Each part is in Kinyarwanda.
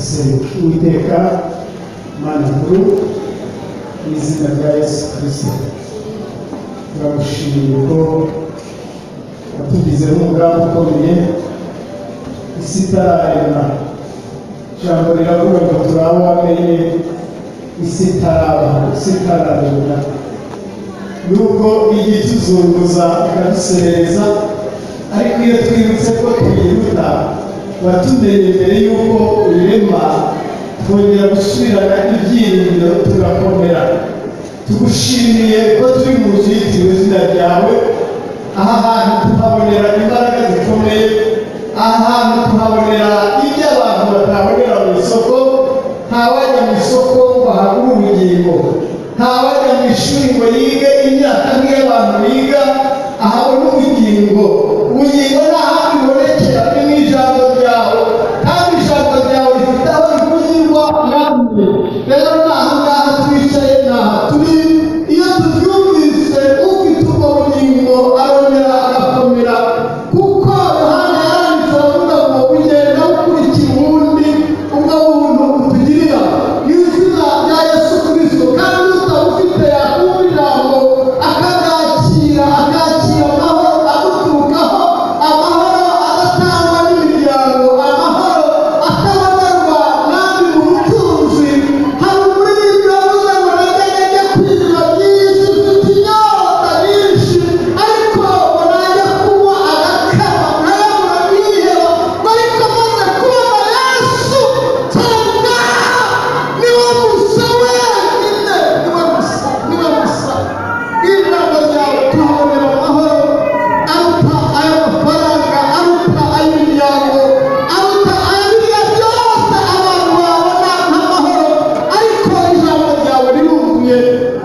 Uwiteka Mana nkuru mu izina rya Yesu Kristo turagushimiye ko watugize umugambi ukomeye isi itararema. Ijambo riravuga ngo turaba wamenye isi itararema, nubwo ijya ituzunguza ikaduserereza, ariko iyo twibutse ko tuyiruta watumenye mbere y'uko uyirema, twongera gusubirana ibyiringiro tugakomera. Tugushimiye ko turi mu nzu yitiriwe izina ryawe. Aha hantu tuhabonera imbaraga zikomeye, aha hantu tuhabonera ibyo abantu batabonera mu isoko. Ntawajya mu isoko ngo ahabwe ubugingo, ntawajya mu ishuri ngo yige imyaka nk'iy'abantu biga ahabona ubugingo. Ubugingo nta handi bubonekera ni mu ijambo ryawe, kandi ijambo ryawe rifite aho rivugirwa namwe. Rero n'aha ngaha twicaye, n'aha turi, iyo tubyumvise ufite ubwo bugingo arongera agakomera, kuko Yohana yaranditse avuga ngo ugenda ukurikira ubundi ubwo buntu butugirira mu izina rya Yesu Kristo. Kandi utabufite yakumva ijambo akakira amahoro aguturukaho, amahoro adatangwa n'imiryango, amahoro atabonerwa n'andi mu butunzi. Hari umuririmbyi wavuze ngo najya kwirira byinshi, mfite inyota nyinshi, ariko ngo najya kunywa agakama nkayabura nkiheba, ariko maze kubona Yesu nsanga niwe musa wenyine, niwe musa. Ijambo ryawe tuhabonera amahoro aruta ay'amafaranga, aruta ay'imiryango, aruta ay'ibirya byose abantu babona nk'amahoro. Ariko ijambo ryawe riruzuye.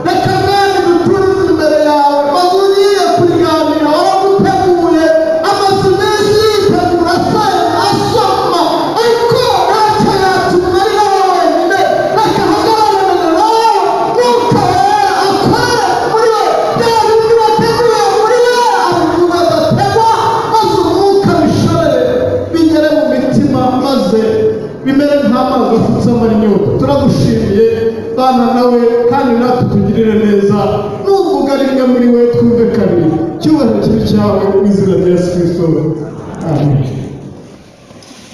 Reka mwami duturize imbere yawe, maze ugiye kuriganira waraguteguye amazu menshi yitegura asenga asoma, ariko ntacyo yatuma ari wowe wenyine. Reka hagararane nawe, Mwuka Wera akore muri we bya bindi wateguye muri we, ahubwo adategwa, maze umwuka bishorere bigere mu mitima, maze bimere nk'amazi afutse amara inyota. Turagushimiye bana nawe, kandi natwe tugirire neza. Nuvuga rimwe muri we twumve kabiri. Cyubahiro kibi cyawe mu izina rya Yesu Kristo, amen.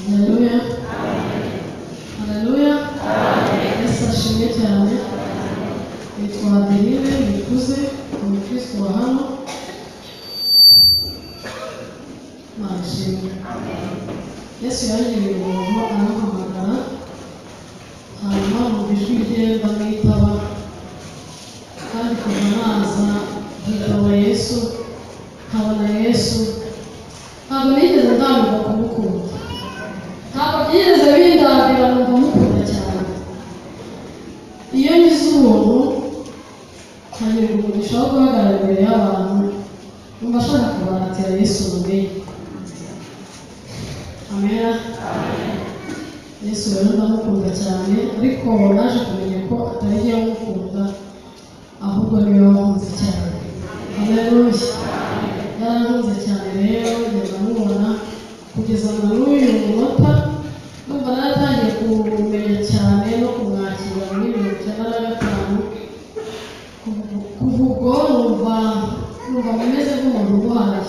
Haleluya. Haleluya. Yesu ashimwe cyane. Nitwa Adeline Nikuze, umukristo wa hano. Imana ishimwe. Yesu yangiriye ubuntu arampamagara, hanyuma mu ijwi rye ndamwitaba, kandi kuva naza nkitaba Yesu, nkabona Yesu, ntabwo nigeze ndambirwa kumukunda, ntabwo byigeze bindambira, numva mukunda cyane. Iyo ngize ubuntu nkagira umugisha wo guhagarara imbere y'abantu, numva ashaka kubaratira Yesu mumenye. Amena. Yesu rero ndamukunda cyane, ariko naje kumenya ko atari njye wamukunda, ahubwo niwe wankunze cyane. Haleluya. Yarankunze cyane rero ngenda mubona kugeza na n'uyu munota, numva naratangiye kumumenya cyane no kumwakira muri 1995. Kuva ubwo numva mumeze nk'umuntu umuhaye.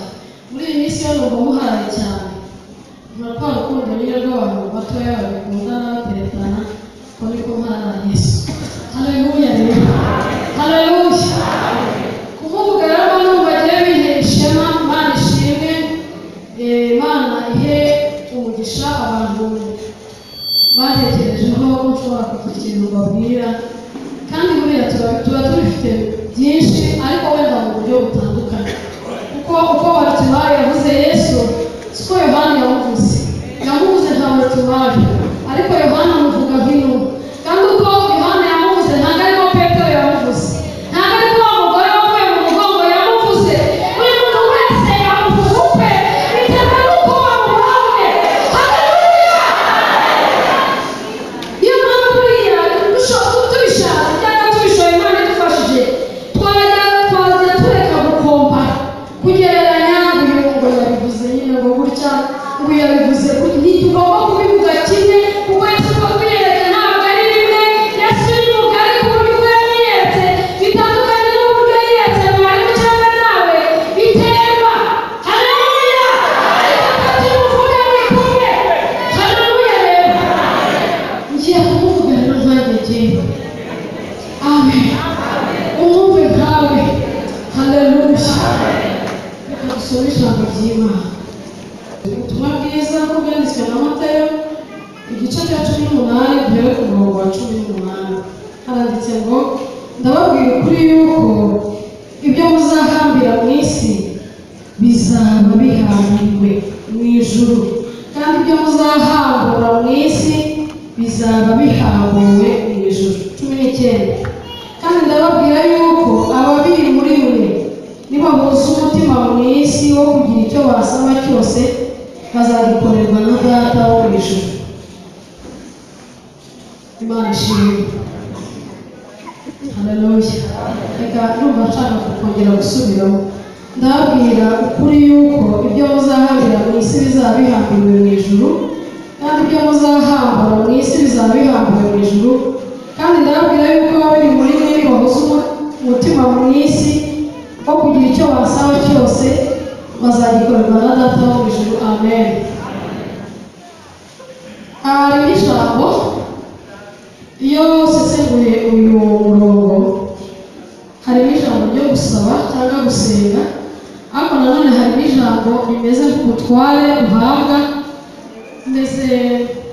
Muri iyi minsi yo numva muhaye cyane, nta rukundo nyine rw'abantu batoya babikundana bateretana, ko niko mpana Yesu. Haleluya rero. Haleluya. Kumuvuga rero numva agiye bintera ishema. Imana ishimwe, Imana ihe umugisha abantu batekerejeho ko nshobora kugira ikintu mbabwira, kandi buriya tuba tubifite byinshi, ariko wenda mu buryo butandukanye. Uko Barutimayo yavuze Yesu, siko Yohana yamuvuze. Yamuvuze nka Barutimayo, ariko Yohana amuvuga nk'intumwa. Kandi uko Yohana yamuvuze ntabwo ariko Petero yamuvuze, ntabwo ariko wa mugore wavuye mu mugongo yamuvuze. Buri muntu wese yamuvuze ukwe, biterwa n'uko wamubonye. Haleluya. Iyo mpamvu buriya tubishaka cyangwa tubishoye, Imana idufashije, twajya tureka gukompa, kugereranya ngo yabivuze nyine ngo gutya, ngo yabivuze ntitugomba kubivuga kimwe, kuko umurongo wa 18 haranditse ngo ndababwira ukuri yuko ibyo muzahambira mu isi bizaba bihambiriwe mu ijuru, kandi ibyo muzahambura mu isi bizaba bihambuwe mu ijuru. 19 kandi ndababwira yuko ababiri muri mwe nibahuza umutima mu isi wo kugira icyo basaba cyose bazagikorerwa na Data wo mu ijuru. Imana ishimwe. Haleluya. Reka ndumva nshaka kongera gusubiramo. Ndababwira ukuri yuko ibyo muzahambira mu isi bizaba bihambiriwe mu ijuru, kandi ibyo muzahambura mu isi bizaba bihambuwe mu ijuru. Kandi ndababwira yuko ababiri muri mwe bahuza umutima mu isi wo kugira icyo basaba cyose bazagikorerwa na Data wo mu ijuru. Amen. Hari ijambo iyo sesenguye uyu murongo harimo ijambo ryo gusaba cyangwa gusenga, ariko nanone harimo ijambo rimeze nk'ubutware duhabwa, mbese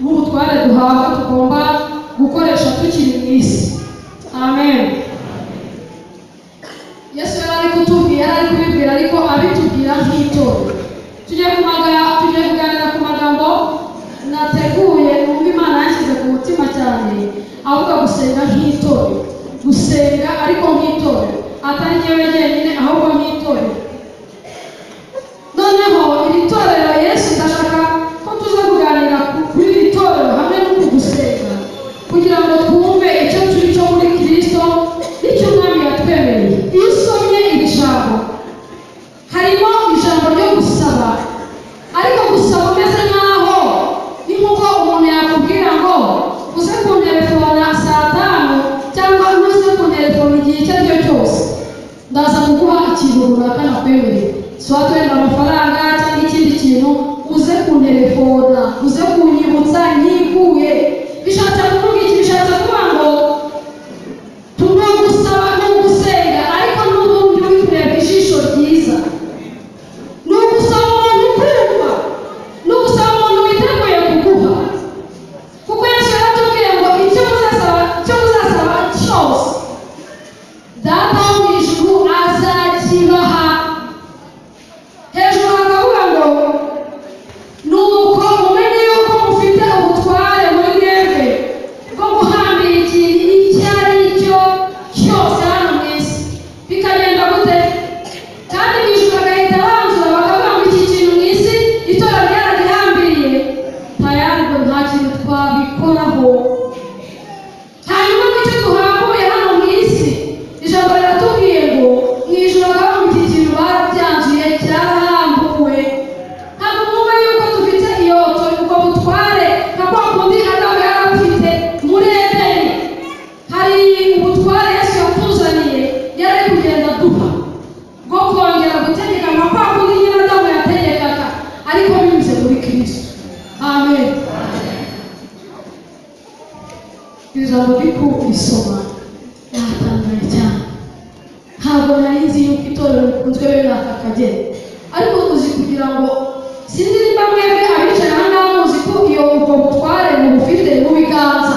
nk'ubutware duhabwa tugomba gukoresha tukiri mu isi. Amen. Yesu yari kutubwira, ari kubibwira ariko abitubwira nk'itorero. Tugiye kuganira ku magambo nateguye numva Imana yashyize ku mutima cyane, avuga gusenga nk'itorero. Gusenga ariko nk'itorero, atari njyewe jyenyine ahubwo nk'itorero. Noneho iri torero Yesu ndashaka ko tuza kuganira kuri iri torero hamwe no gusenga, kugira ngo twumve icyo turi cyo muri Kristo n'icyo Umwami yatwemereye. Iyo usomye iri jambo harimo ijambo ryo gusaba, ariko gusaba umeze nk'aho ni nk'uko umuntu yakubwira ngo uze kunterefona saa 5 cyangwa uze kunterefona igihe icyo ari cyo cyose, ndaza kuguha ikintu runaka nakwemereye, swate wenda amafaranga cyangwa ikindi kintu, uze kunterefona, uze kunyibutsa nikuye. Bishatse kuvuga iki? Bishatse kuvuga ngo tuno gusaba no gusenga, ariko n'ubundi uri kureba ijisho ryiza. Ni ugusaba umuntu kumva, ni ugusaba umuntu witeguye kuguha, kuko Yesu yaratubwiye ngo icyo muzasaba cyose Data wo mu ijuru azakibaha. Hejuru hakavuga ngo nuko mumenye yuko mufite ubutware muri mwebwe bwo guhambira ikintu icyo ari cyo cyose hano mu isi. Bikagenda gute? Kandi mu ijuru bagahita banzura bakavuga ngo iki kintu mu isi itora ryaragihambiriye, tayari ngo nta kintu twabikoraho. Hanyuma n'icyo duhambuye hano mu isi, ijambo riratubwiye ngo mu ijuru bakavuga ngo iki kintu barabyanzuye cyarahambuwe. Ntabwo mwumva yuko dufite ubwo butware nka kwa kundi Adamu yari afite muri Edeni. Hari ubutware Yesu yatuzaniye yari kugenda duha bwo kongera gutegeka nka kwa kundi nyine Adamu yategekaga, ariko binyuze muri Kristo. Amen. Ijambo riko isoma natangaye cyane. Ntabwo nari nzi yuko itorero rikunzwe bene aka kageni, ariko uzi kugira ngo sinzi niba mwebwe abicaye aha ngaha muzi ko ubwo butware mubufite mu biganza.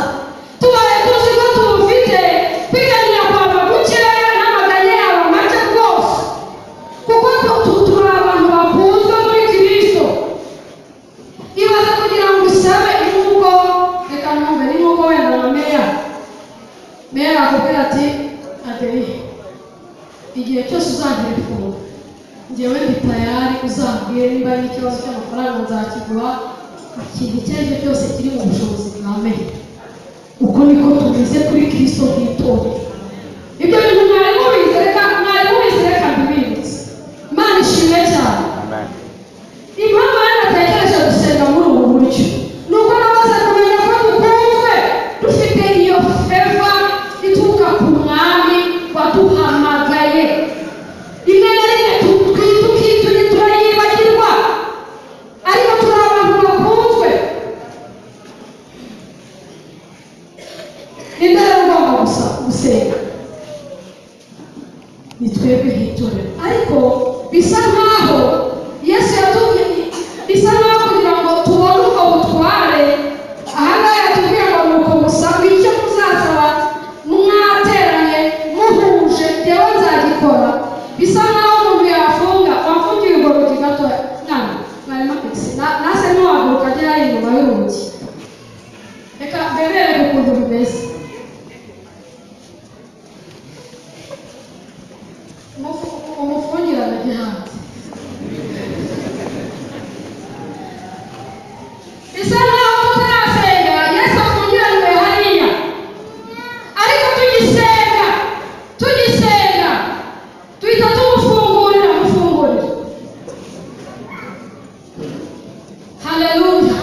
Tubaye tuzi ko tubufite, kwiganyira kwava gukeya n'amaganya yawe make rwose, kuko turi abantu bakunzwe muri Kristo. Ibaze kugira ngo usabe nk'uko, reka numve ni nk'uko wenda na meya akubwira ati Adeli, igihe cyose uzanterefona njyewe ndi tayari, uzambwire niba ari ikibazo cy'amafaranga nzakiguha, ikintu icyo ari cyo cyose kiri mu bushobozi bwa meya. Uko niko tumeze kuri Kristo nk'itorero. Ibyo bintu mwari mubizi, reka mbibibutse. Imana ishimwe cyane. Impamvu rero natekereje gusenga muri ubu buryo ni uko nabaze kumenya ko dukunzwe, dufite iyo feva ituruka ku Mwami waduhamagaye. Rimwe na rimwe turayibagirwa, ariko turi abantu bakunzwe. Ni mbere ugomba gusenga, ni twebwe nk'itorero. Ariko bisa nkaho Yesu yatubwiye, bisa nkaho kugira ngo tubone ubwo butware, aha ngaha yatubwiye ngo nuko musaba bebere ukuntu bimeze. Umufungirana gihanze bisa nkaho tutarasenga Yesu afungiranwe hariya, ariko tugisenga tuhita tumufungurira. Haleluya.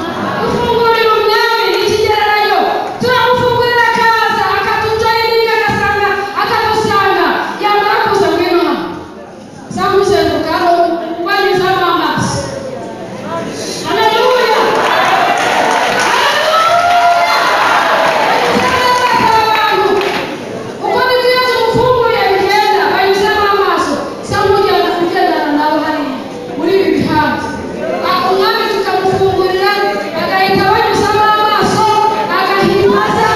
Ufungurira umwami n'ikigereranyo, turamufungurira akaza akatujoyininga akadusanga yamara kuza ngwino hano samuzendukaho wanyuzamo amaso. Haleluya. uko nibyo umufunguriye bigenda banyuzamo amaso samujyana kugendana nawe hariya muri ibi bihanza. Umwami tukamufungurira agahita banyuzamo amaso agahimbaza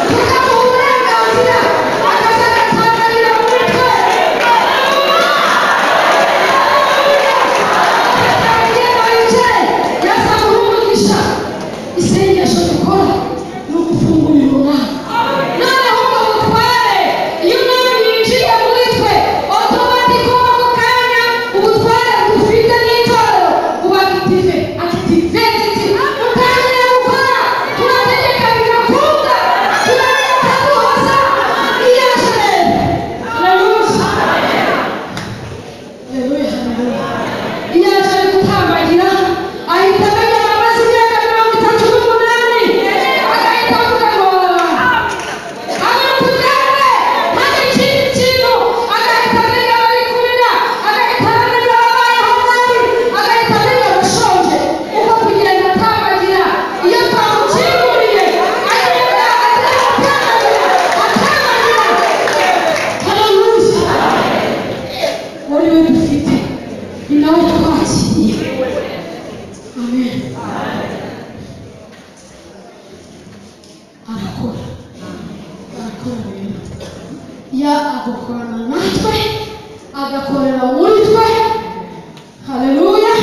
tukamuha uburenganzira akaza agatangarira muri twe. Agenda yicaye yasamuha umugisha. Isengesho dukora ni ugufungurira umwami. Noneho ubwo butware iyo umwami yinjiye muri twe otomatiko ako kanya ubutware dufite n'itorero buba activated, mutangiye gukora, turategeka bigakunda, turategeka duhoza iyaje. Haleluya. Iyo aje ari gutambagira ahita amenya amaze imyaka 38 agahita avuga ngo abantu tujyane nta ikindi kintu, agahita amenya abari kurira, agahita amenya ababayeho nabi, agahita amenya abashonje. Uko kugenda atambagira iyo twamukinguriye agenda atambagira. Haleluya. Wari we dufite ni nawe twakiriye. Amen. Arakora rero. Ya agakorana natwe agakorera muri twe. Haleluya.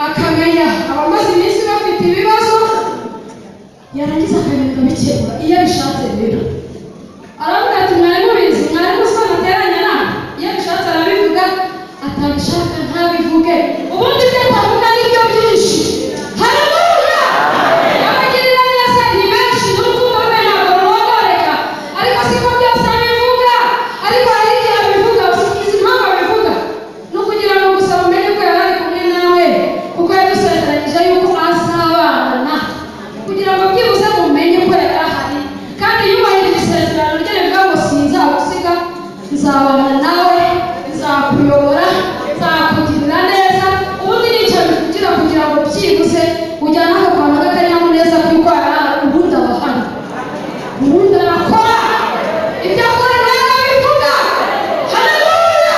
Akamenya abamaze iminsi bafite ibibazo yarangiza akagenda abikemura iyo abishatse. Rero aravuga ati mwari mubizi, mwari muzi ko nateranya nawe. Iyo abishatse arabivuga, atabishaka ntabivuge. Ubundi ibyo atavuga nibyo byinshi. Haleluya. Abagirira neza ni benshi n'urukundo rwe ntabwo rurondoreka, ariko siko byose abivuga. Ariko hari igihe abivuga usikiza impamvu abivuga ni ukugira ngo gusa umenye ko yari ari kumwe nawe, kuko yadusezeranyije yuko azabana, kugira ngo byibuze mumenye ko yari ahari kandi yubahirije isezerano rye rivuga ngo sinzagusiga, nzabana nawe, nzakuyobora, nzakugirira neza. Ubundi nicyo bivugira kugira ngo byibuze ujyane ako kantu k'akanyamuneza kuko ubundi aba ahari, ubundi arakora ibyo akora nawe abivuga. Haleluya.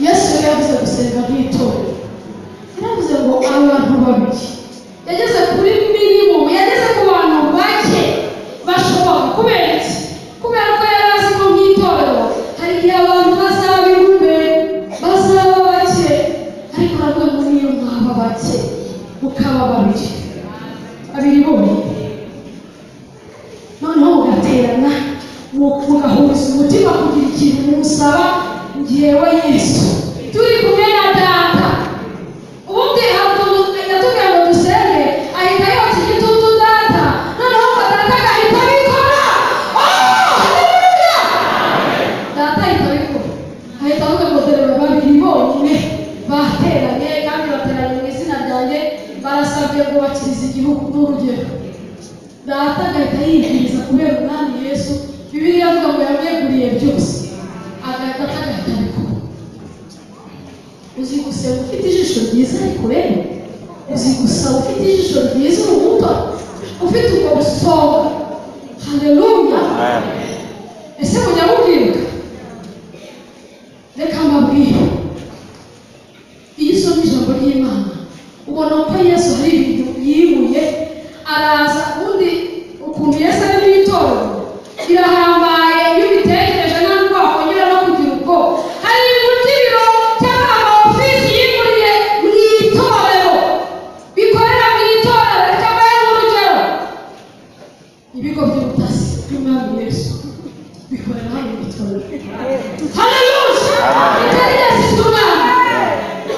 Yesu yavuze gusenga nk'itorero. Yaravuze ngo abantu babiri, yageze kuri minimum, yageze ku bantu bake bashoboka. Kubera iki? Kubera ko yari azi ko nk'itorero hari igihe abantu bazaba ibumbe, bazaba bake, ariko nabwo muri iyo mwaba bake mukaba babiri bombi, noneho mugaterana mugahuriza umutima kugira ikintu musaba. Njyewe Yesu turi kumwe na Data. Ubundi yatubwira ngo dusenge, ahita yotsa igitutu Data, noneho Data agahita abikora. Haleluya. Data ahita abikora, ahita avuga ngo dore babiri bonyine bateranye kandi bateranye mu izina ryanjye, barasabye ngo bakirize igihugu. N'urugero Data agahita yibwiriza kubera umwami Yesu. Bibiliya avuga ngo yamweguriye byose, agahita abikora. Uzi gusenga ufite ijisho ryiza rikureba, uzi gusaba ufite ijisho ryiza urubuto, ufite ubwo busonga. Haleluya. Ese mujya mubwiruka? Reka mbabwire, iyo usoma ijambo ry'Imana ubona ko Yesu hari ibintu haleluya itari yasitumana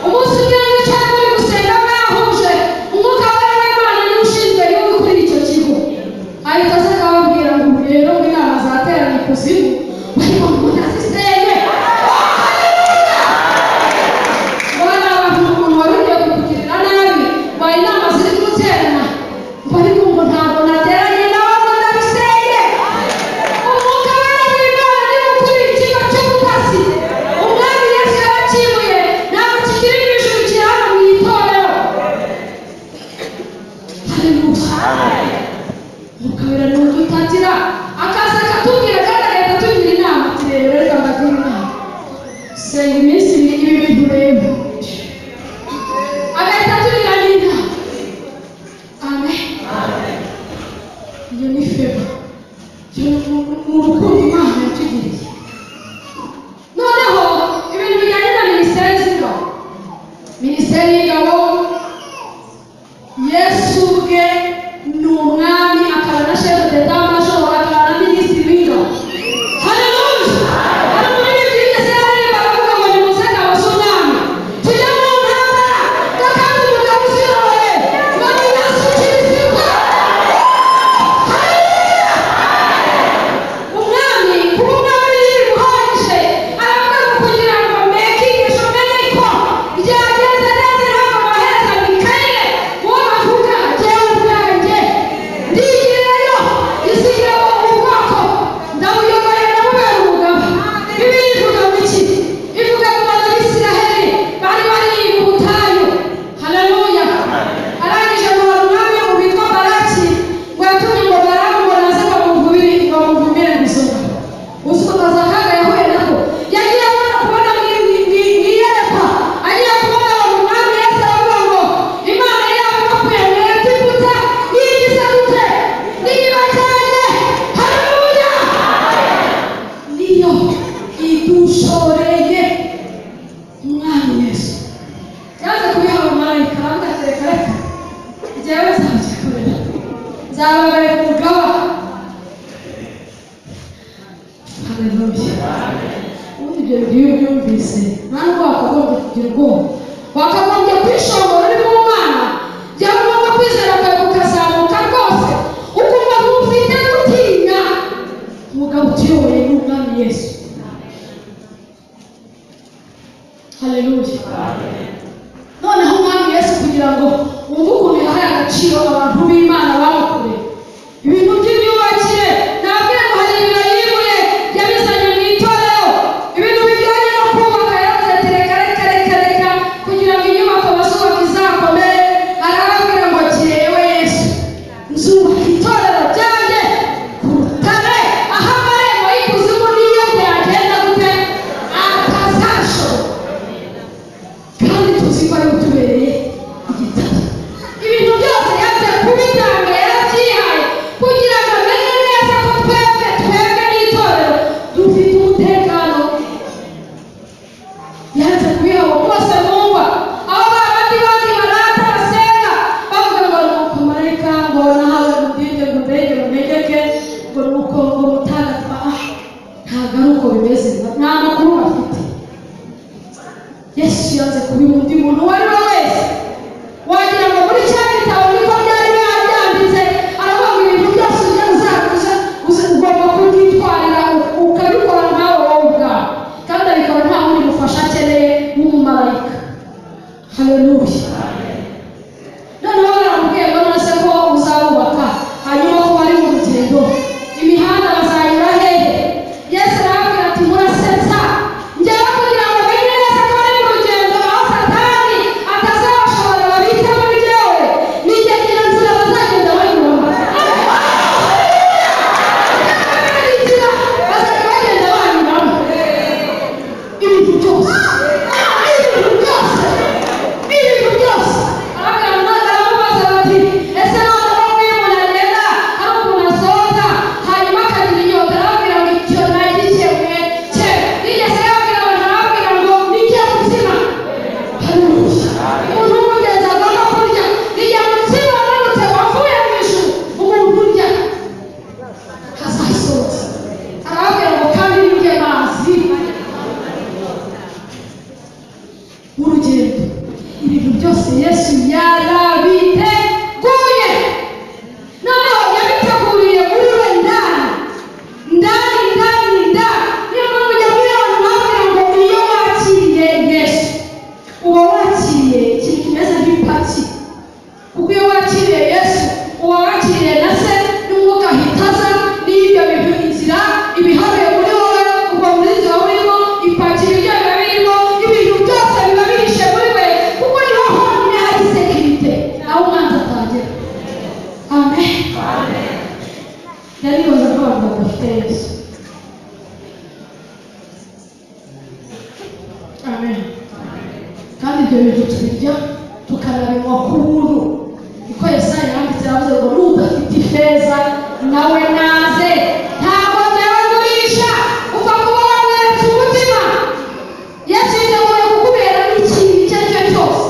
umunsi ugenda cyangwa uri gusenga mwahuje umwuka w'Imana ni ushinzwe yo kuri icyo kigo ahita aza akababwira ngo rero inama zateranye kuzimu barimo munazisenge bana abantu umuntu warugiye kukugirira nabi bayi inama ziri guterana bari kumva ntabwo nateranye nawe ngo ndabisenge umwuka w'Imana ni kuri ikigo cy'ubutasi umwami Yesu yarakibuye ntabwo kikiri mu ijuru kiri hano mu itorero haleluya mukabera ni udutatira akaza akatubwira kandi agahita tugira inama ati rero reka mbagira inama senga iminsi ibi bintu rero agahita tugira n'inama amen iyo ni feva mu rukundo Imana yatugiriye noneho ibintu bijyanye na minisiteri z'ingabo minisiteri y'ingabo Yesu ubwe ni umwami akaba na shefu d'etat major akaba na minisitiri w'ingabo haleluya hari muri bibiliya zerere baravuga ngo nimuze ngabo z'umwami tujya mu ntambara kandi umugabo uziroye ngo ni Yesu Kristo umwami kuba umwami yiruhanyije aravuga ngo kugira ngo mekingisho menye ko byagenze neza ntabwo bahereza Mikayeli uwo bavuga jyewe ubwanjye ndigirayo isigabo ubwoko ndawuyoboye ndamubera umugabo Bibiliya ivuga ngo iki ivuga ngo Abisiraheli bari bari mu butayu haleluya arangije ngo umwami witwa Baraki ngo yatumye ngo Baramu ngo naze bamuvumire bisoga usukaza akaga yahuye nako yagiye kubona mwiyerekwa agiye kubona umwami Yesu aravuga ngo Imana yabo bakuye mu Egiputa yigize gute niyibajyanye haleluya niyo idushoreye umwami Yesu yaje kubiha abamarayika aravuga ati reka reka njyewe nzabyikorera nzababarira umugaba haleluya ubundi ibyo bintu iyo ubyumvise nta nubwo wakagombye kugira ubwoba wakagombye kwishongora uri mu Mana byaba ngombwa kwizera kwawe kukazamuka rwose ukumva ntufite gutinya umugabo utuyoboye ni umwami Yesu haleluya noneho umwami Yesu kugira ngo wumve ukuntu yahaye agaciro abantu b'Imana bamukoreye ibintu by'imyubakire nabwiye ngo hari ibiro yimuye yabizanye mu itorero ibintu bijyanye no kubaka yaravuze ati reka reka reka reka kugira ngo inyubako bazubaka izakomere arababwira ngo jyewe Yesu nzubaka itorero ryanjye ku rutare aho amarembo y'ikuzimu niyo byagenda gute atazashobora kandi tuzi ko ari utubereye igitabo ibintu byose yaje kubita yakiriye na se n'umwuka ahitaza n'ibyo bintu inzira ibihabiye muri wowe ubwo muri inzira urimo ipakira ibyo biba birimo ibintu byose biba bihishe muri we kuko niho honyine hari sekirite aho umwanzi atagera. Amen. Yaribaza ko abantu badafite Yesu. Amen. Kandi ibyo bintu tubirya tukanabimwa ku buntu. Niko Yesaya yanditse yavuze ngo n'udafite ifeza nawe naze ntabwo byabagurisha uva kuba wamweretse umutima. Yesu yiteguye kukubera n'ikintu icyo ari cyo cyose.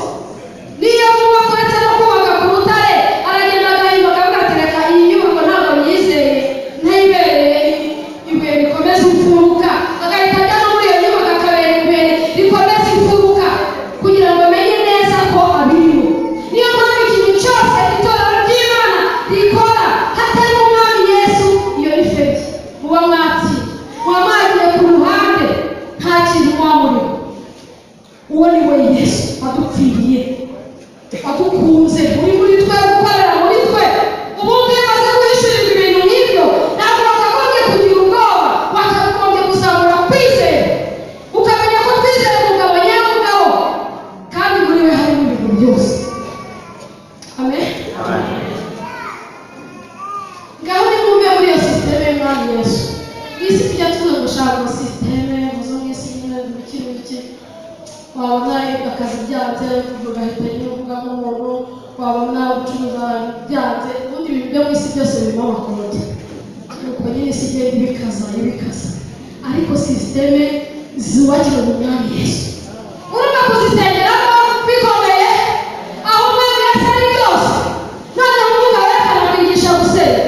Niyo mwubaka uretse no kubaka ku rutare aragenda agahinduka agatereka iyi nyubako ntabwo yizeye ntayibereye ibuye rikomeza imfuruka agahita ajya no muri iyo nyubako akabera ibuye rikomeza imfuruka kugira ngo amenye neza ko abirimo. Niyo mpamvu ikintu cyose itorero ry'Imana rikora hatari umwami Yesu iyo ni feki muba mwatsi muba mwagiye ku ruhande nta kintu mwamurimo. Uwo ni we Yesu adupfiriye adukunze muri twe gukorera muri twe. Ubundi maze kwishyurirwa ibintu nk'ibyo ntabwo wakagombye kugira ubwoba wakagombye kuzamura kwizera ukamenya ko twizera umugabo nyamugabo kandi muri we harimo ibintu byose. Amen. Ngaho nimwumve muri iyo sisiteme y'umwami Yesu. Mw'isi tujya tuza gushaka amasisiteme muzo mw'isi nyine biki wabona akazi byanze ugahita nyine umuntu wabona ubucuruza byanze ubundi ibintu byo mw'isi byose birimo amakoti nuko nyine isi igenda ibikaza ariko sisiteme zubakira mu mwami Yesu urumva kuzisengeramo bikomeye aho umwami Yesu ari byose. Noneho umwuka werekana kwigisha gusenga.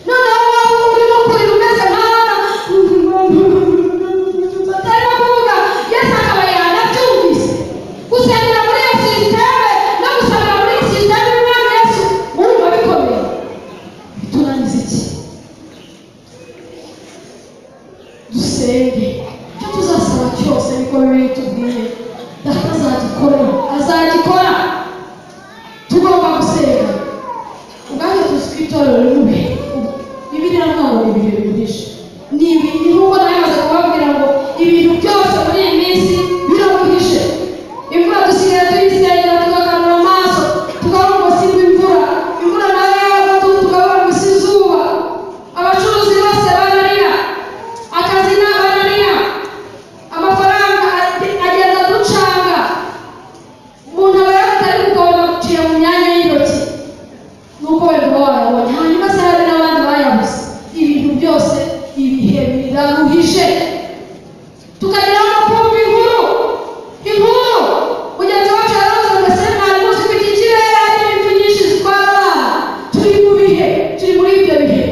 Noneho waba urimo kurira umeze nk'abana batarimo kuvuga Yesu akaba yanabyumvise. Gusengera muri iyo sisiteme no gusabira muri iyi sisiteme y'umwami Yesu urumva bikomeye. Bitunaniza iki? Dusenge icyo tuzasaba cyose niko bibiri tubwiye data azagikora. Tugomba gusenga ubwanjye tuzi ko itorero rimwe Bibiliya ntabwo ni ibihe bigurisha ni ibintu nk'uko namaze kubabwira ngo ibintu byose muri iyi minsi biragurishe. Imvura dusigaye tuyisengera tugakanura amaso tukabona ngo si imvura nayo yaba tukabona ngo si izuba. Abacuruzi bose bananira akazi n'abananira amafaranga agenda ducanga umuntu aba yatari kugabana guciye mu myanya y'intoki nuko wenda uba wayabonye hanyuma se hari n'abandi bayabuze. Ibintu byose ibihe biraruhije tukagira no kumva inkuru mugenzi wacu yaravuze ngo ese mwari muzi ko iki kirere harimo impfu nyinshi zitwara abana. Turi mu bihe turi muri ibyo bihe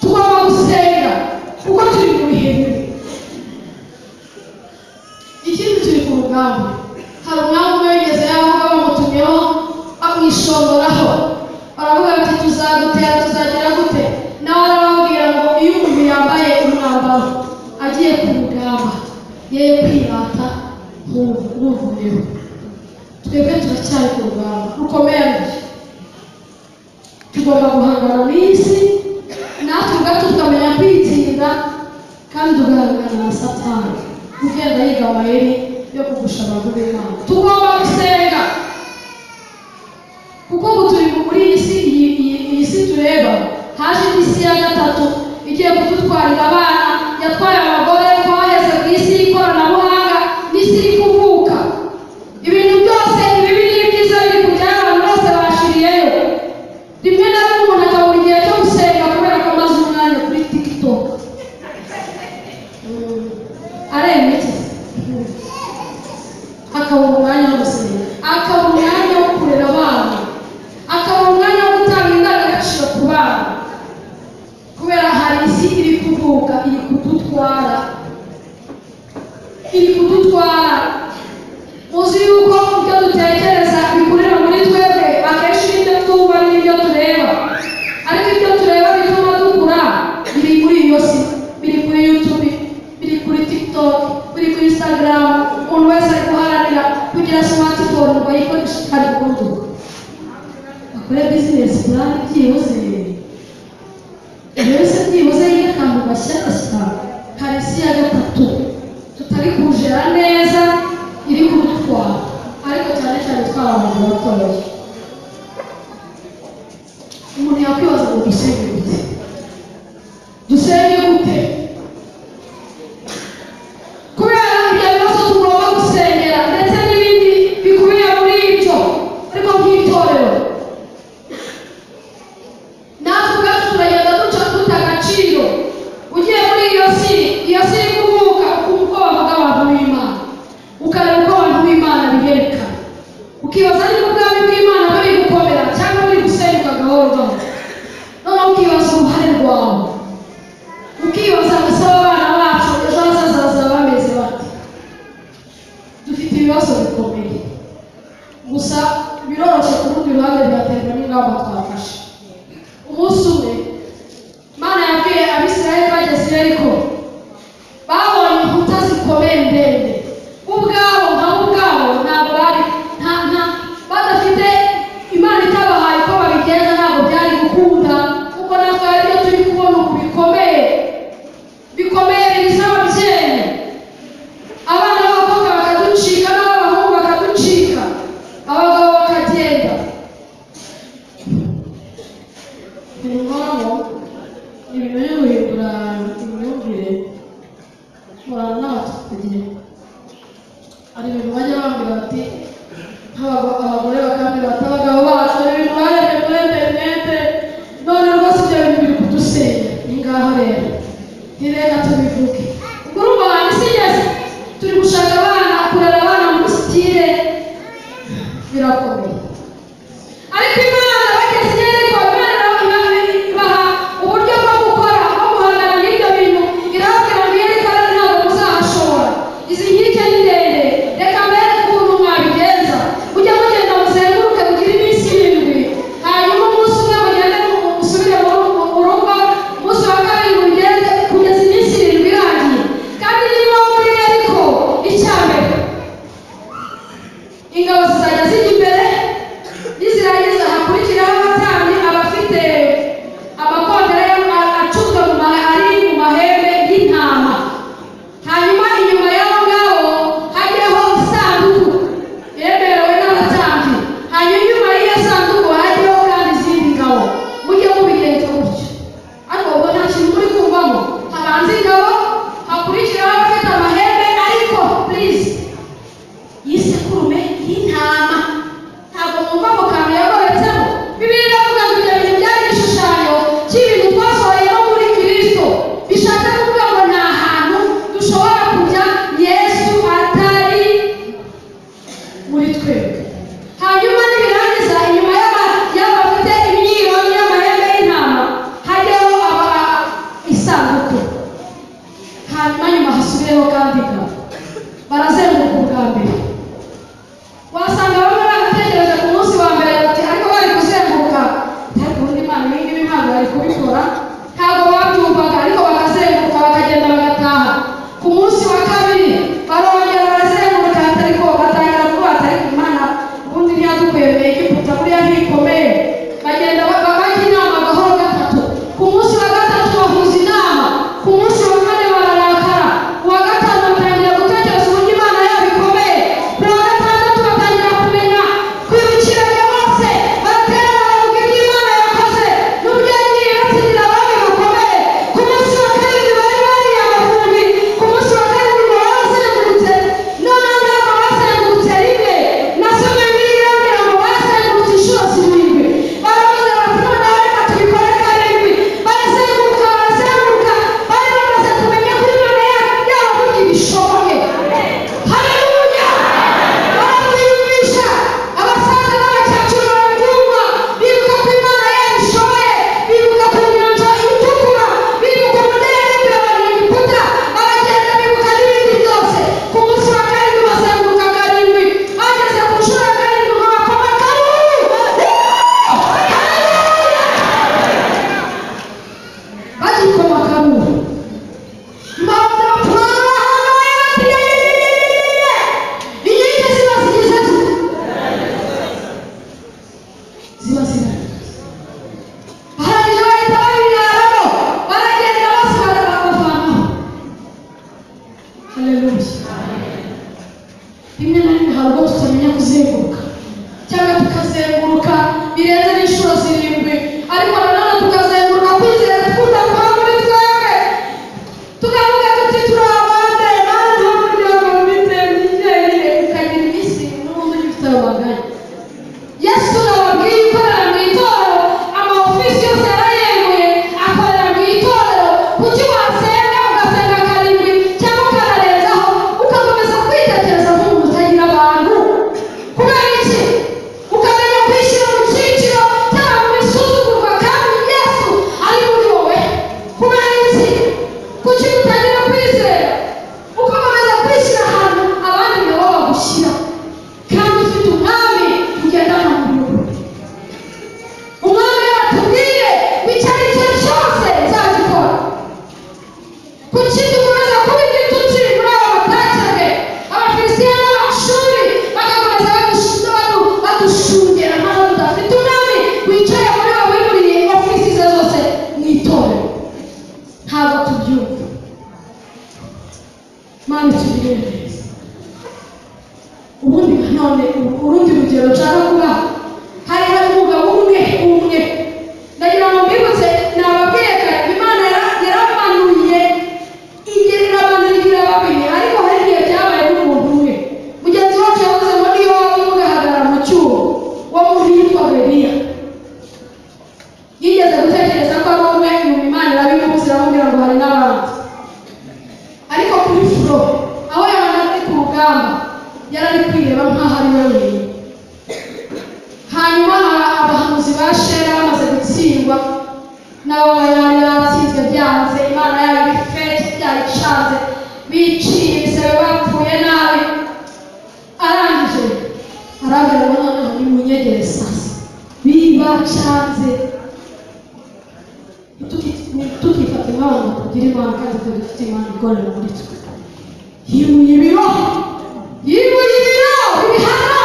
tugomba gusenga kuko turi mu bihe bibi. Ikindi turi ku rugamba. Hari umwami umwe wigeze yavuga bamutumyeho amwishongoraho baravuga bati tuzagutera tuzagira gute. Nawe arababwira ngo iyo umuntu yambaye umwambaro agiye ku rugamba ye kwirata nk'uvuyeho. Twebwe turacyari ku rugamba rukomeye. Tugomba guhangana mu isi natwe ubwacu tukamenya kwitsinda kandi tugahangana na Satani ugenda yiga amayeri yo kugusha abantu b'Imana. Tugomba gusenga kuko ubu turi muri iyi si tureba haje isi ya gatatu igiye kudutwarira abana yatwaye abagore twaheze ku isi y'ikoranabuhanga n'isi iri kuvuka. Ibintu byose ibibi n'ibyiza biri kujyaho abantu bose bashiriyeyo. Rimwe na rimwe umuntu akabura igihe cyo gusenga kubera ko amaze umwanya kuri TikTok areba iki akabura umwanya wo gusenga akabura umwanya wo kurera abana akabura umwanya wo gutanga indangagaciro ku bana kubera hari isi iri kuvuka iri kudutwara. Muzi yuko ibyo dutekereza bikurira muri twebwe akenshi ibyo twumva n'ibyo tureba ariko ibyo tureba bituma dukura biri muri iyo si biri kuri YouTube biri kuri TikTok biri kuri Instagram. Umuntu wese ari guharanira kugira smartphone ngo ayikoreshe ari kunduka kuri business plan byibuze mbese byibuze y'akantu gashyashya karisi ya gatatu tutari kujera neza iri kudutwara ariko cyane cyane twara abantu batoya. Umuntu yakwibaza ngo dusenge gute? Dusenge gute? Kubera ibyo bibazo tugomba gusengera ndetse n'ibindi bikubiye muri ibyo ariko nk'itorero natwe ubwacu turagenda duta agaciro. Ugiye muri iyo si kuvuka ukumva bavuga abantu b'Imana ukareba uko abantu b'Imana bibereka ukibaza niba ubwami bw'Imana buri gukomera cyangwa buri gusenyuka gahoro gahoro. Noneho ukibaza uruhare rwawe ukibaza gusaba abana bacu ejo hazaza bazaba bameze bate. Dufite ibibazo bikomeye gusa biroroshye ku rundi ruhande byaterwa n'ingamba twafashe. Umunsi umwe Imana yabwiye Abisirayeli bageze i Yeriko babonye inkuta zikomeye ndende ubwabo ntabwo bari badafite Imana itabahaye ko babigenza ntabwo byari gukunda kuko natwe ari byo turi kubona ubu bikomeye bigize ababyeyi. Abana b'abakobwa bakaducika n'ab'abahungu bakaducika abagabo bakagenda. Ntibivamo ibintu byo guhindura imyumvire abantu n'abatukugira hari ibintu bajya bambwira bati abagore bakambwira bati abagabo bacu hari ibintu barebye kuri interinete none rwose ibyo bintu biri kudusenya. Ni ngaho rero ntireka tubivuge ubwo urumva abantu sigeze turi gushaka abana kurera abana muri sitire birakomeye ariko Imana bageze i Yeriko Imana ibaha uburyo bwo gukora bwo guhangana shera bamaze gutsindwa nabo bari batsinzwe byanze Imana yabo ifete byayicanze biciye ibisebe bapfuye nabi arangije arabwira ngo noneho nimunyegere sasa bibacanze tukifata Imana kugira Imana kandi dufite Imana ikorera muri twe yimuye ibiro ibihano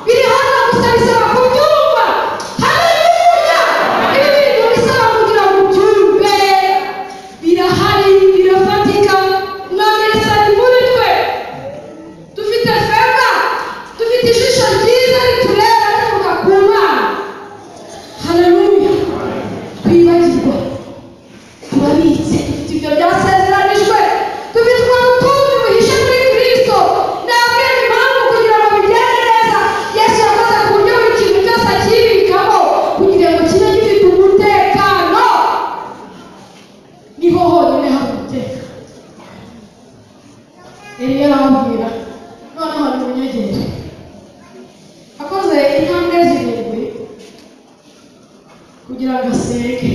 biri hano gusa bisaba kubyumva. Haleluya! Ibi bintu bisaba kugira ngo ubyumve birahari birafatika Mwami Yesu ari muri twe dufite feva dufite ijisho ryiza ritureba rituruka ku Mana. Haleluya! Twibagirwa turabitse dufite ibyo byasezeranijwe dufite ubutunzi buhishe muri Kristo. Nabwira impamvu kugira ngo bigende neza Yesu yakoze ku buryo buri kintu cyose akibikamo kugira ngo kibe gifite umutekano. Niho honyine hari umutekano. Eliya arambwira noneho nimunyegere akoze intambwe zirindwi kugira ngo asenge.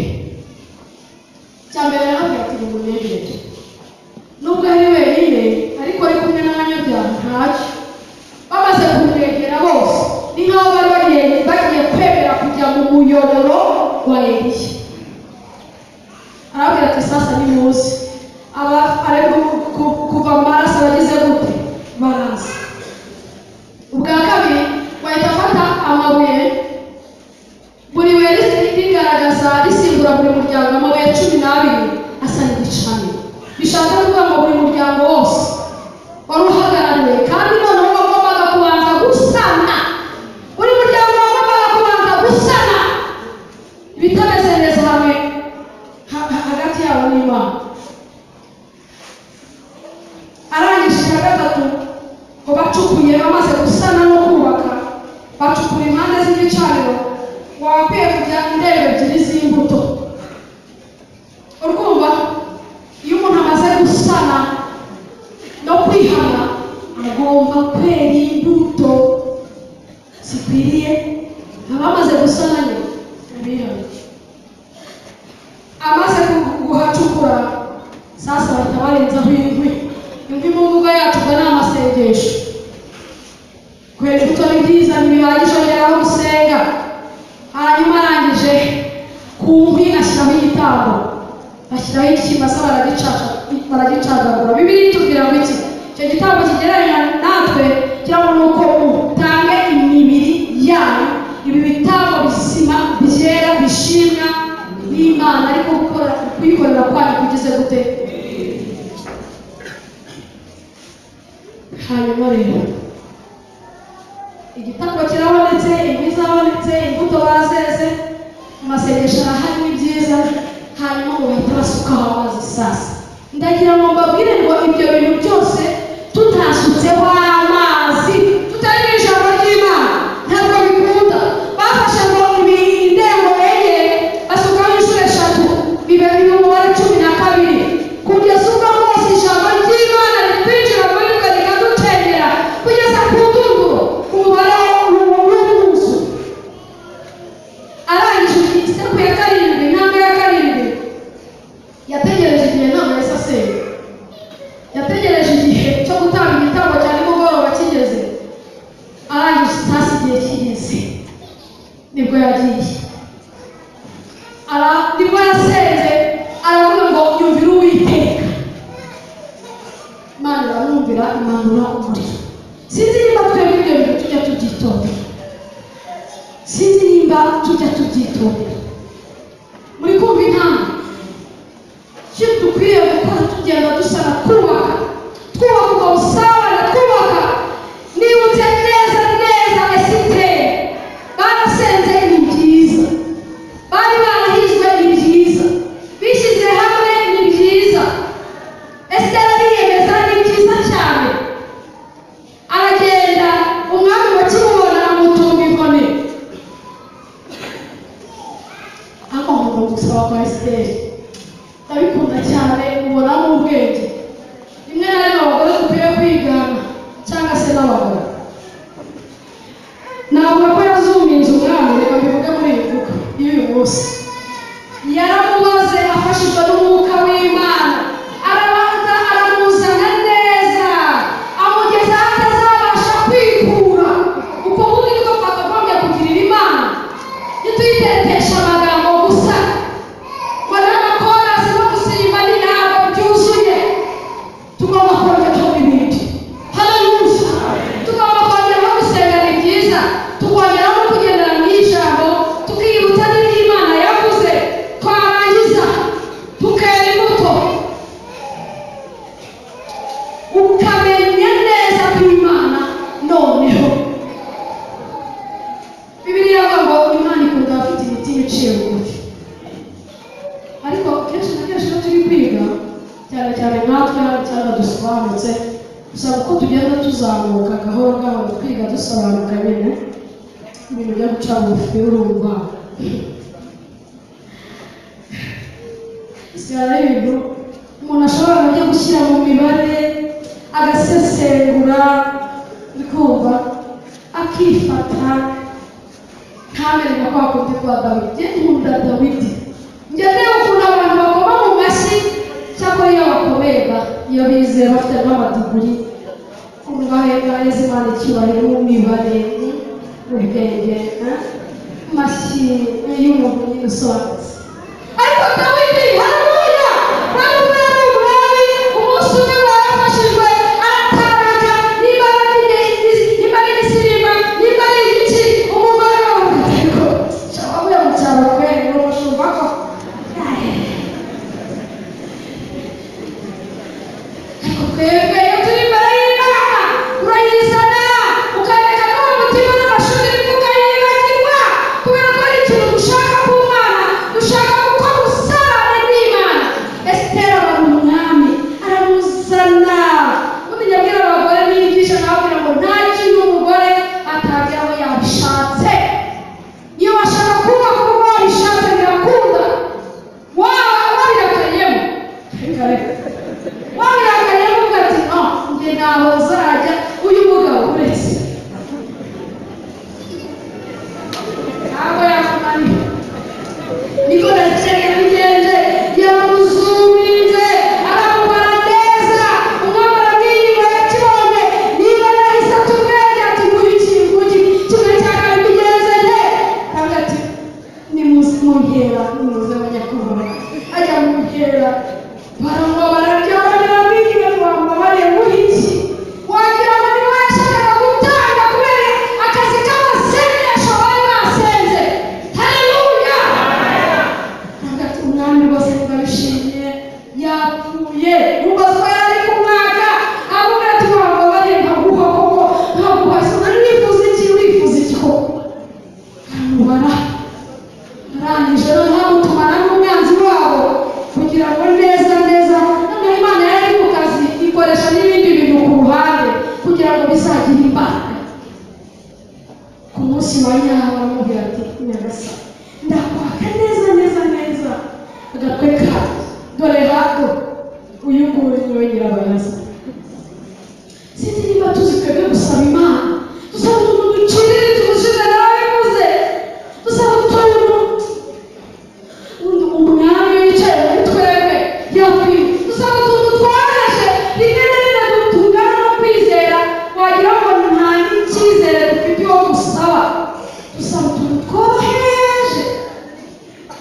Cyambere arambwira ati nimunyegere nubwo ari wenyine ariko ari kumwe n'abanyabyaha ntacyo. Bamaze kumwegera bose ni nk'aho bari bagiye kwemera kujya mu muyoboro wa Eliya. Arabwira ati sasa nimuze ari kuva mu maraso abagize gute baraza. Ubwa kabiri bahita afata amabuye buri buye rigaragaza risimbura buri muryango amabuye 12 asa n'igicaniro. Bishaka kuvuga ngo buri muryango wose wari uhagarariwe kandi noneho bagombaga kubanza gusana. Buri muryango wagombaga kubanza gusana ibitameze neza hamwe hagati yabo n'Imana. Arangije gatatu ngo bacukuye bamaze gusana no kubaka bacukura impande z'igicaniro wakwiye kujya indebe ebyiri z'imbuto. Urumva iyo umuntu amaze gusana no kwihana agomba kwera imbuto zikwiriye abamaze gusana nyine amaze guhacukura sasa bahita barenzaho inkwi. Inkwi mu mvugo yacu ngo ni amasengesho. Kwera imbuto ni byiza ntibihagije ongeraho gusenga. Hanyuma arangije ku nkwi ashyiraho igitambo bashyiraho ikimasa baragicagagura. Bibiliya itubwira ngo iki icyo gitambo kigereranya natwe cyangwa nuko utange imibiri yanyu ibi bitambo bizima byera bishimwa n'Imana ariko kuyikorera kwanyu kugize gute. Hanyuma rero igitambo kirabonetse inkwi zabonetse imbuto bazeze amasengesho arahari ni byiza. Hanyuma ngo bahita basukaho amazi sasa. Ndagira ngo mbabwire ngo ibyo bintu byose tutasutseho amazi tutari mu ijambo ry'Imana ntabwo bikunda. Bafashe ngo indembo enye basukaho inshuro 3 biba umubare 12 kugeza ubwo rwose ijambo ry'Imana ritwinjira muri twe rikaducengera kugeza ku ndunduro ku mubare w'umunsi. Arangije iseku ya karindwi intambwe ya karindwi yategereje igihe none Yesu asenga. Yategereje igihe cyo gutanga igitambo cya nimugoroba kigeze. Arangije sasa igihe kigeze nibwo yagiye nibwo yasenze aravuga ngo yumvira Uwiteka. Imana iramwumvira imanura umuriro. Sinzi niba twebwe ibyo bintu tujya tubyitondera. Sinzi nimba tujya tubyitondera. Muri kumva intambwe icyo dukwiye gukora tugenda dusana twubaka ubwo busabane twubaka. Nibutse neza Esiteri barasenze ni byiza bari barahizwe ni byiza bishyize hamwe ni byiza. Esiteri ariyemeza ni byiza cyane aragenda umwami bakimubona amutunga inkoni. Agomba gusaba kwa Esiteri ndabikunda cyane ubonamo ubwenge. Rimwe na rimwe abagore dukwiye kwigana cyangwa se n'abagabo. Ntabwo ko yazuminze umwami reka mbivuge muri iyi mvugo. Ibi munsi yaramubaze afashijwe n'umwuka w'Imana, arabanza aramuzana neza amugeza aho atazabasha kwikura. uko bundi niko twakagombye kugirira Imana, ntituyitetesha amagambo gusa ngo n'amakorasi no gusimba n'intabwo byuzuye. Tugomba kongeraho ibindi. Haleluya! Tugomba kongeraho gusenga ni byiza, tukongeraho kugendera mu ijambo, tukiyibutsa n'ibyo Imana yavuze, twarangiza tukera imbuto. Ukamenya neza ko Imana noneho Bibiliya ivuga ngo Imana ikunda abafite imitima iciye bugufi. Ariko kenshi na kenshi iyo turi kwiga, cyane cyane natwe cyangwa dusobanutse, usaba ko tugenda tuzamuka gahoro gahoro twiga dusobanuka nyine ibintu byo guca bugufi. Urumva ari ibintu umuntu ashobora kujya gushyira mu mibare agasesengura, bikumva akifata ntamenya ko akunze kwa Dawidi. Nkunda Dawidi, njye ndeba ukuntu abantu bakoma mu mashyi, cyangwa iyo bakomega iyo bize bafite n'amadiguri, baheza Imana icyubahiro mu mibare, mu bwenge, mashyi y'umuntu nyine usobanutse. Ariko Dawidi, haleluya, bamubera umwami. Umunsi umwe barafashijwe arataraga, niba ari igisirimba, niba ari igiki, umugore w'umutego wavuye mu cyaro kweri n'umushumba ko twebwe iyo turi imbere y'Imana urayizana ukareka no mu mutima n'amashuri ukayibagirwa, kubera ko ari ikintu dushaka ku Mana, dushaka gukora ubusabane n'Imana. Esiteri aba umwami aramuzana. Mumenya abwira abagore bigisha nababwira ngo nta kintu umugore atageraho yabishatse. Iyo bashaka kubaka urugo wabishatse birakunda. Wabirakayemo wabirakayemo ugati njye ntaho uzajya uyu mugabo uretse ntabwo yakumanira. Niko Esiteri yabigenje, yamuzuminze aramubara neza. Umwami aramwiyima yakibonye, niba yahise atubwenge ati nguki kimwe cya kabiri bigenze nte, kandi ati nimuze munkera, nimuze abanyakubahwa. Ajya munkera bararya baramwiyima, twambabariye muri iki wagira ngo niwe yashakaga gutanga kubera akazi k'amasengesho bari basenze. Haleluya! Hagati umwami rwose ntibabishimiye, yapfuye ubazwa yari kumwaka avuga ati wambabariye nkaguha koko, nkaguha sona nifuza iki, wifuza iki koko. Aramubara arangije ntamutumana n'umwanzi wabo kugira ngo neza noneho Imana yari mu kazi ikoresha n'ibindi bintu ku ruhande kugira ngo bizagire imbaraga. Ku munsi wa nyawo aramubwira ati Nyagasani, ndakwaka neza agatwe kawe, dore hato uyu nguyu niwe nyirabayazana. Sinzi niba tuzi twebwe gusaba Imana, dusaba utuntu duciriritse, ubushize narabivuze, dusaba utuntu umwami wicaye muri twebwe yakwiye, dusaba utuntu tworoheje rimwe na rimwe tungana no kwizera wagira ngo nta n'icyizere dufite uwo gusaba. Dusaba utuntu tworoheje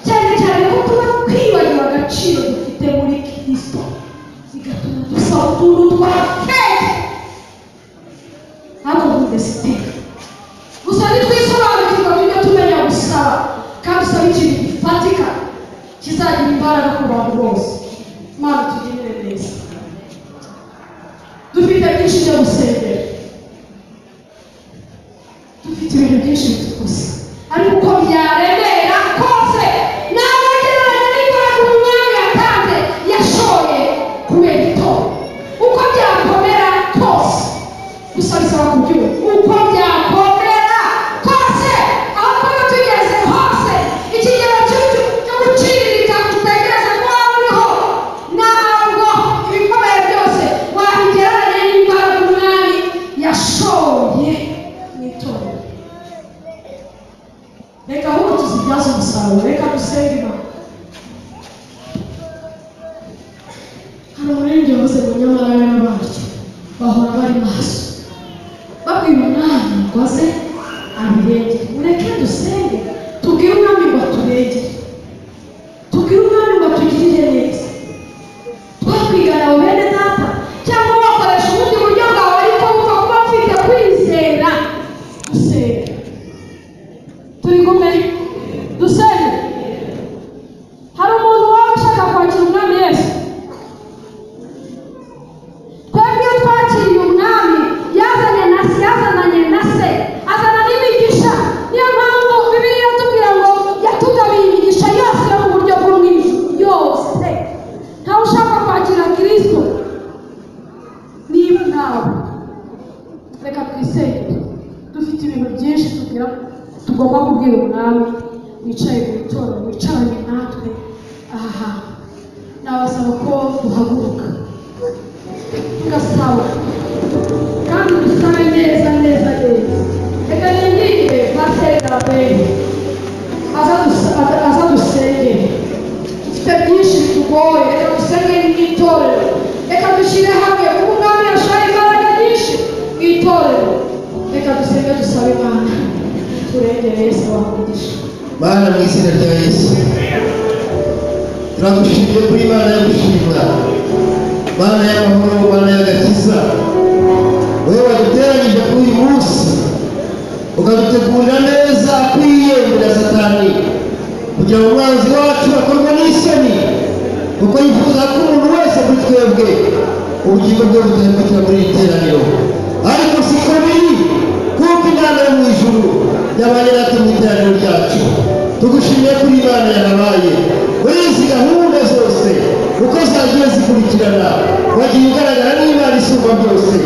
cyane cyane ko tuba twibagiwe agaciro dufite muri Kristo, bigatuma dusaba utuntu twa feke. Ntabwo mvuze Esiteri gusa nitwisobanukirwa tujye tumenya gusaba, kandi usaba ikintu gifatika kizagira imbaraga ku bantu bose. Imana tugirire neza. Dufite byinshi byo gusengera, dufite ibintu byinshi bitugusa, ariko uko byaremera kose ntabwo agereranya n'imbaraga umwami yatanze yashoye kubera itora. Uko byakomera kose, gusa bisaba kubyumva. Uko byakomera kose, aho twaba tugeze hose, ikigero cyo gucirika tutegereza ko waba uriho, ntabwo ibikomeye byose wabigereranya n'imbaraga umwami reka dusenge Imana. Hano umurenge wabuze mu nyamara y'abacu bahora bari maso babwira umwami ngo aze abirenge. Mureke dusenge tubwire umwami ngo aturengere, tubwire umwami ngo atugirire neza. Twakwigana abo bene data cyangwa wakoresha ubundi buryo bwawe ariko upfa kuba mfite kwizera. Dusenge turi kumwe, dusenge. Hari umuntu waba ushaka kwakira umwami Yesu? Twebwe twakiriye umwami yazanye na se azana n'imigisha. Niyo mpamvu Bibiliya itubwira ngo yatugabiye imigisha yose yo mu buryo bw'umwijuru yose. Ntawe ushaka kwakira Kristo niba nawe. Reka twisenge, dufite ibintu byinshi tugomba kubwira umwami. Wicaye mu itorero, wicaranye natwe aha hantu, nabasaba ko duhaguruka tugasaba kandi dusabe neza. Reka ningire Pasiteri Gabriel aza dusengere. Dufite byinshi bitugoye, reka dusenge n'itorero. Reka dushyire hamwe kuko umwami yashaye imbaraga nyinshi mu itorero. Reka dusenge dusabe Imana turengere Yesu wamugisha. Mana mu izina rya Yesu turagushimiye kuri Imana yo gushimwa, Mana y'amahoro, Mana y'agakiza. Wowe waduteranyije kuri uyu munsi ukadutegurira neza akwiye mbere ya Satani kugira ngo umwanzi wacu akorwe n'isoni, kuko yifuza ko umuntu wese kuri twebwe ubugingo bwe butahemukira muri iri teraniro. Ariko siko biri, kuko Imana yo mu ijuru yabanye natwe mu iteraniro ryacu. Tugushimiye kuri Imana yarabaye muri izi gahunda zose uko zagiye zikurikirana. Wagiye ugaragara n'Imana isumba byose,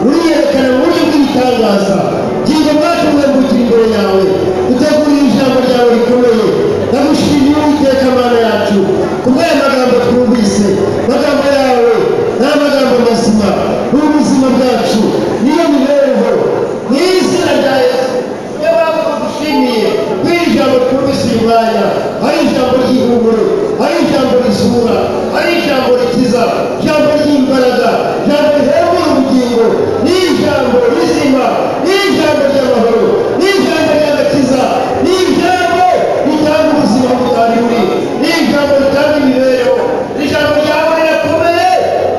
uriyerekana mu buryo bw'ibitangaza. Gingo bwacu bwembukira imbere yawe, dutegurira ijambo ryawe rikomeye. Ndagushimiye Uwiteka Mana yacu kubw'aya magambo twumvise. Magambo yawe ni amagambo mazima, ni ubuzima bwacu, niyo mibereho. Mu izina rya Yesu niyo mpamvu tugushimiye kuri iri jambo twumvise uyu mwanya. Ari ijambo ry'ihumure, ari ijambo risura, ari ijambo rikiza, ijambo ry'imbaraga, ijambo rihembura ubugingo, ni ijambo rizima, ni ijambo ry'amahoro, ni ijambo ry'agakiza, ni ijambo ritanga ubuzima butari buri, ni ijambo ritanga imibereho. Ijambo ryawe rirakomeye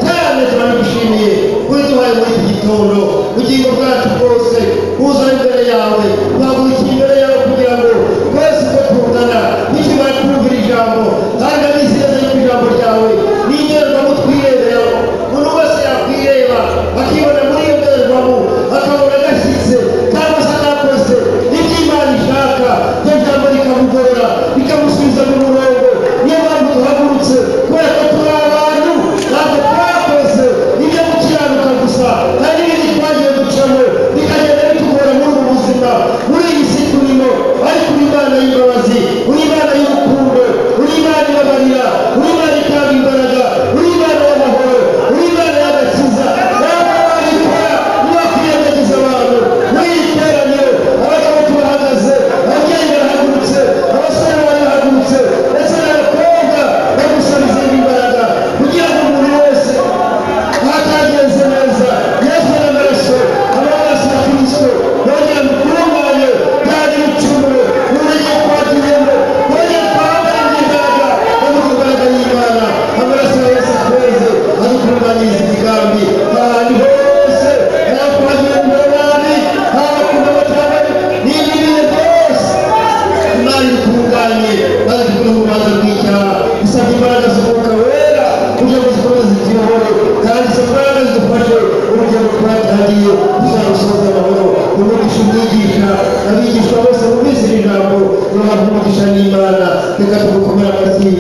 cyane, turabigushimiye kuri duhaye muri iki gitondo. Ubugingo bwacu bwose buza imbere yawe, twagurikira imbere yawe kugira ngo twese uko tungana nishobora kumvira ijambo kandi abizi neza yuko ijambo ryawe ni indorerwamo twireberaho. Umuntu wese yakwireba akibona muri iyo ndorerwamo akabona agashyitse cyangwa se anakoze ibyo Imana ishaka, iryo jambo rikamugorora rikamusubiza mu murongo. Niyo mpamvu duhagurutse, kubera ko turi abantu ntabwo twakoze ibyo gukiranuka gusa, kandi n'ibindi twagiye ducamo bikagenda bitugora muri ubu buzima, muri iyi si turimo. Ariko uri Imana y'imbabazi, uri Imana y'urukundo, uri Imana ibabarira, uri Imana itanga imbaraga, uri Imana y'amahoro, uri Imana y'agakiza. Ntabwo wabikora niba kwirengagiza abantu. Muri iri teraniro abagabo turahagaze, ababyeyi barahagurutse, abasore barahagurutse, ndetse n'abakobwa bagusaba izindi mbaraga kugira ngo umuntu wese ahatagenze neza yazwe n'amaraso, amaraso ya Kristo yongera mutunganye kandi mucumure murege kwagiremo, murege kwambara imbaraga imbaraga y'Imana. Amaraso ya Yesu tweze adutunganyiriza imigambi ahantu hose, haba kuhagira imibabane, haba ku mabatari n'ibindi bintu byose. Imana itunganye maze dukure mu rubanza rw'icyaha. Dusabye imbaraga z'Umwuka Wera kugira ngo zikomeze zituyobore, kandi izo mbaraga zidufashe urugendo twatangiye tuzarusoza amahoro. Umugisha umwigisha n'abigishwa bose bumvise iri jambo bahabwa umugisha n'Imana. Reka tugukomere amashyi.